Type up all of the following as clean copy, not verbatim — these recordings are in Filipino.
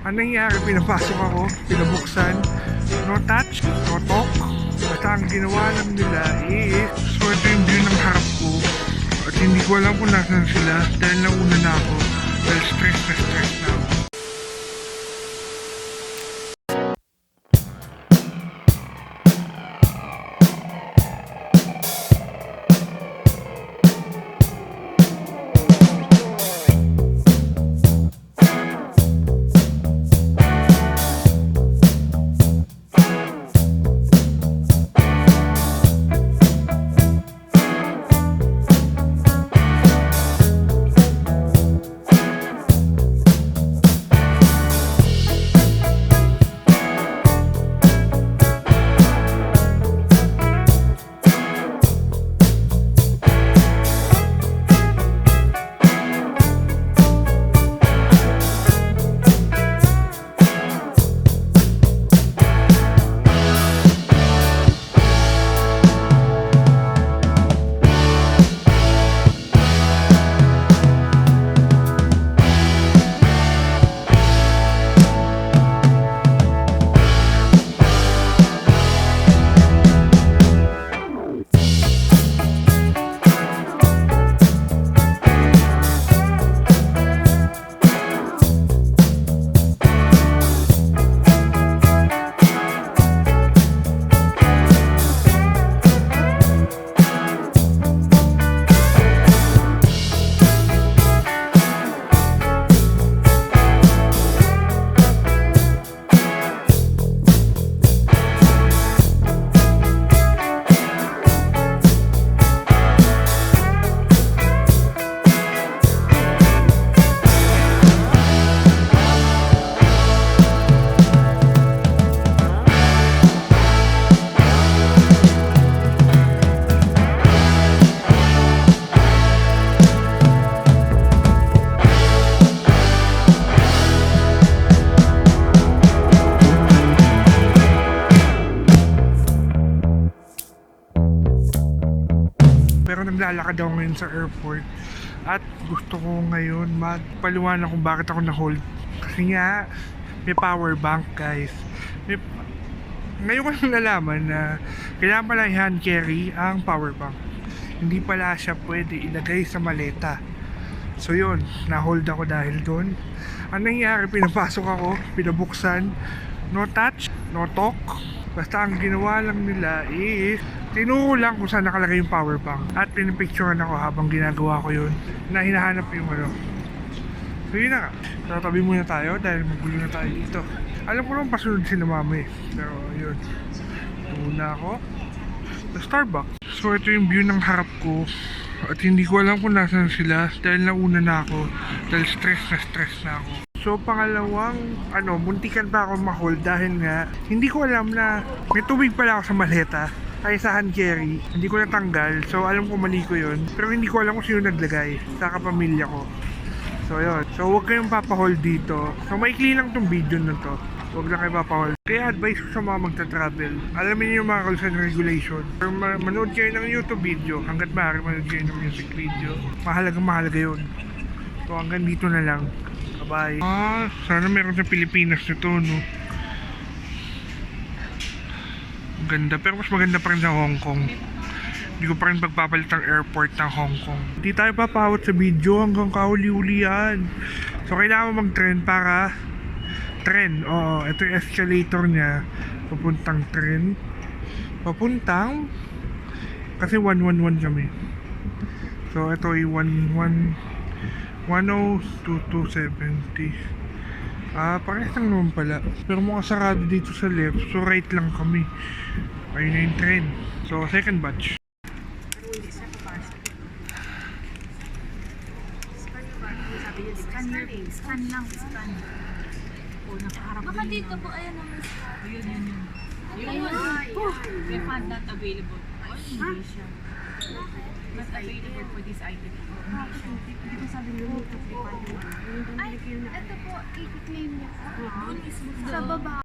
Ang nangyari, pinapasok ako, pinabuksan, no touch, no talk. Basta ang ginawa lang nila is, so ito yung view ng harap ko. At hindi ko alam kung nasan sila dahil nauna na ako. Dahil stress na ako. Pero naglalakad ako ngayon sa airport at gusto ko ngayon magpaliwanag kung bakit ako na-hold. Kasi nga, may power bank guys. Ngayon ko lang nalaman na kailangan pala i-hand carry ang power bank. Hindi pala siya pwede ilagay sa maleta. So yun, na-hold ako dahil doon. Ang nangyari, pinapasok ako, pinabuksan, no touch, no talk. Basta ang ginawa lang nila is tinuro lang kung saan nakalagay yung power bank at pinipicturean ako habang ginagawa ko yun na hinahanap yung ano. So yun na nga, tatabi muna tayo dahil magulo na tayo dito. Alam ko lang pasunod sila mami, pero yun, muna ako sa Starbucks. So ito yung view ng harap ko at hindi ko alam kung nasan sila dahil nauna na ako dahil stress na ako. So pangalawang muntikan pa ako ma-hold dahil nga hindi ko alam na may tubig pala ako sa maleta ay sa hand carry. Hindi ko natanggal, so alam ko mali ko yun, pero hindi ko alam kung sino naglagay sa kapamilya ko. So yun, so huwag kayong papahold dito. So maikli lang tong video na to, huwag lang kayo papahold. Kaya advice ko sa mga magta-travel, alamin niyo yung mga rules and regulation. Pero manood kayo ng YouTube video, hanggat maaari manood kayo ng music video. Mahalaga yun. So hanggang dito na lang. Bye. Sana meron sa Pilipinas nito, no? Ganda, pero mas maganda pa rin sa Hong Kong. Hindi ko pa rin pagpapalit ang airport ng Hong Kong. Hindi tayo papawat sa video hanggang kahuli-huli yan. So kailangan mag-tren para tren. Oo, ito yung escalator niya. Papuntang tren. Papuntang kasi 111 kami. So ito yung 102,270. Parehas lang naman pala. Pero mukhang sarado dito sa left. So right lang kami. Ayun na yung train. So second batch. Scan lang. O, nakaharap. Baka dito po, ayan naman scan. Yun. May fund not available. Ay, hindi siya. Not available for this item. Hindi ko sabi nyo, ay, ito po, i-claim niya po. Sa baba.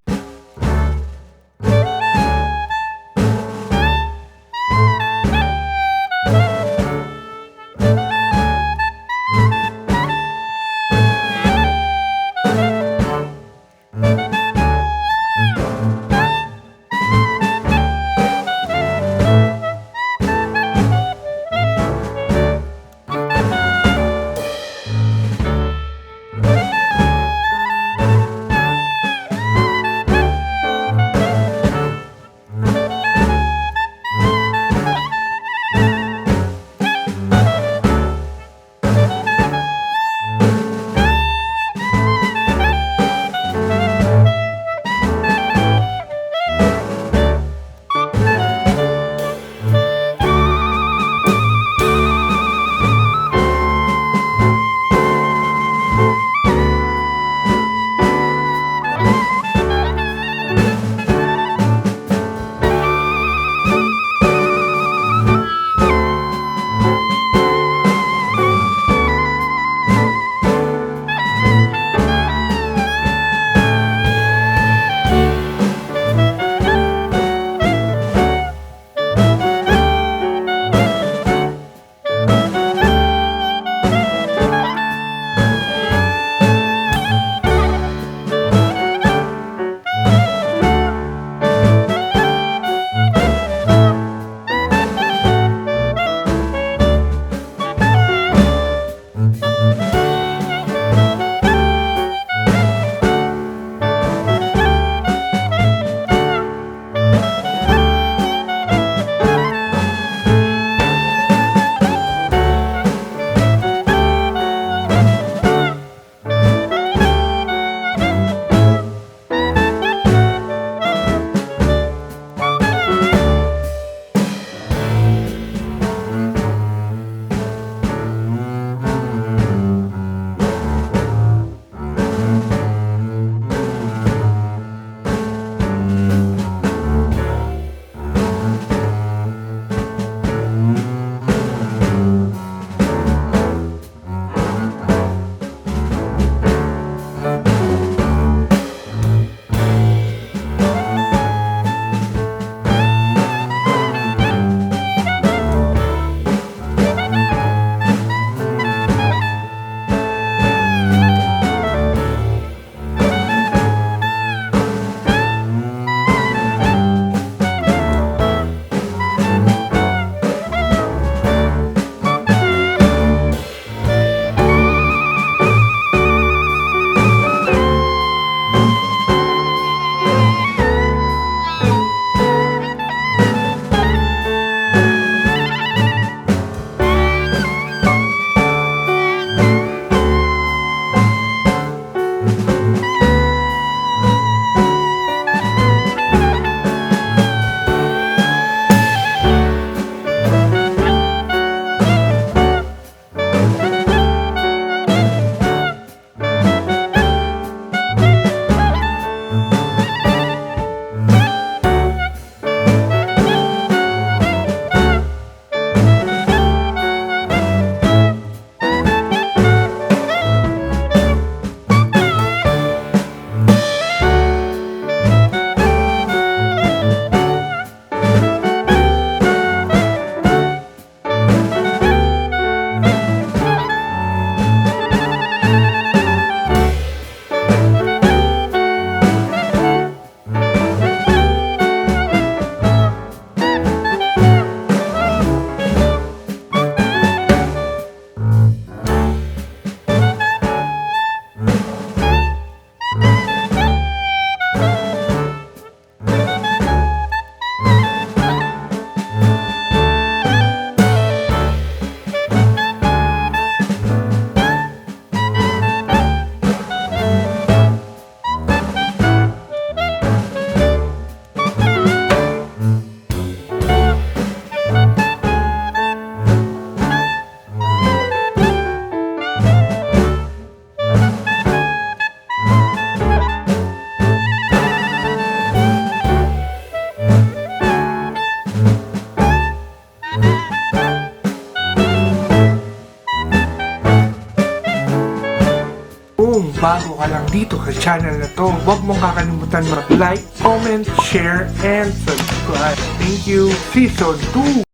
bago ka lang dito sa channel na to, huwag mong kakalimutan mag-like, comment, share, and subscribe. Thank you. Season 2!